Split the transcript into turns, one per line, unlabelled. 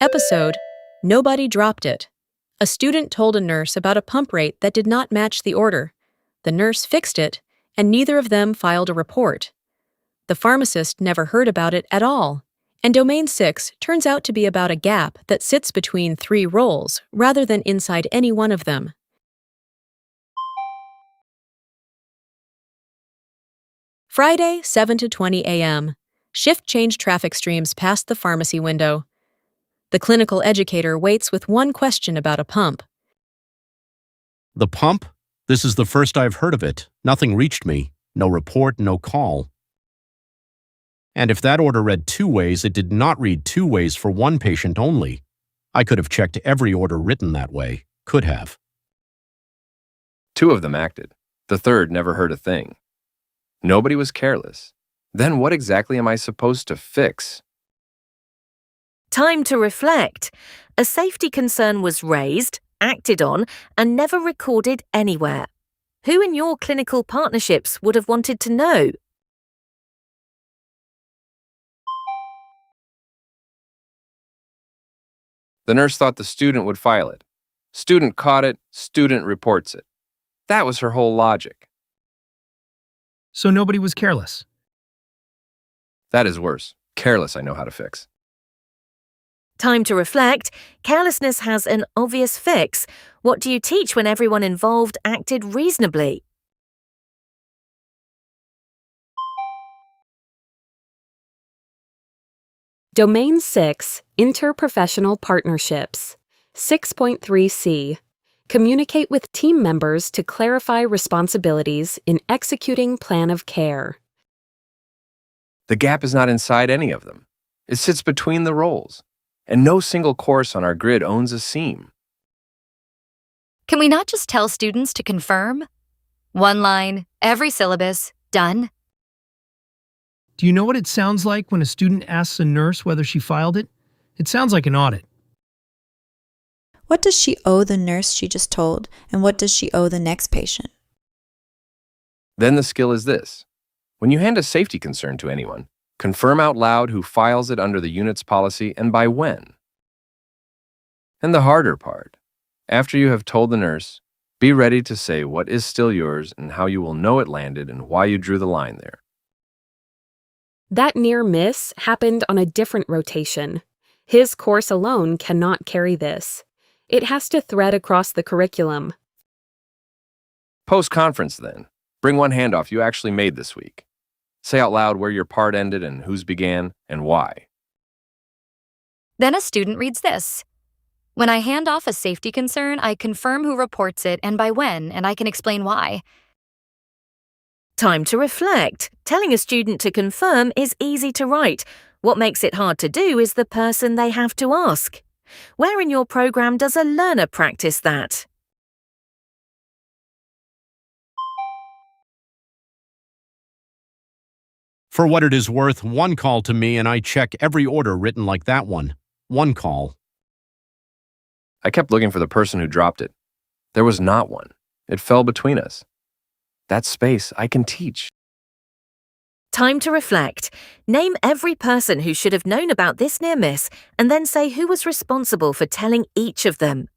Episode: Nobody dropped it. A student told a nurse about a pump rate that did not match the order. The nurse fixed it, and neither of them filed a report. The pharmacist never heard about it at all. And Domain 6 turns out to be about a gap that sits between three roles rather than inside any one of them. Friday, 7 to 20 a.m. Shift change traffic streams past the pharmacy window. The clinical educator waits with one question about a pump.
The pump? This is the first I've heard of it. Nothing reached me. No report, no call. And if that order read 2 ways, it did not read 2 ways for one patient only. I could have checked every order written that way. Could have.
2 of them acted. The third never heard a thing. Nobody was careless. Then what exactly am I supposed to fix?
Time to reflect. A safety concern was raised, acted on, and never recorded anywhere. Who in your clinical partnerships would have wanted to know?
The nurse thought the student would file it. Student caught it, student reports it. That was her whole logic.
So nobody was careless.
That is worse. Careless I know how to fix.
Time to reflect. Carelessness has an obvious fix. What do you teach when everyone involved acted reasonably?
Domain 6, Interprofessional Partnerships. 6.3c. Communicate with team members to clarify responsibilities in executing plan of care.
The gap is not inside any of them. It sits between the roles. And no single course on our grid owns a seam.
Can we not just tell students to confirm? One line, every syllabus, done.
Do you know what it sounds like when a student asks a nurse whether she filed it? It sounds like an audit.
What does she owe the nurse she just told, and what does she owe the next patient?
Then the skill is this. When you hand a safety concern to anyone, confirm out loud who files it under the unit's policy and by when. And the harder part, after you have told the nurse, be ready to say what is still yours and how you will know it landed and why you drew the line there.
That near miss happened on a different rotation. His course alone cannot carry this. It has to thread across the curriculum.
Post-conference then, bring one handoff you actually made this week. Say out loud where your part ended and whose began and why.
Then a student reads this. When I hand off a safety concern, I confirm who reports it and by when, and I can explain why.
Time to reflect. Telling a student to confirm is easy to write. What makes it hard to do is the person they have to ask. Where in your program does a learner practice that?
For what it is worth, one call to me and I check every order written like that one. One call.
I kept looking for the person who dropped it. There was not one. It fell between us. That space I can teach.
Time to reflect. Name every person who should have known about this near miss and then say who was responsible for telling each of them.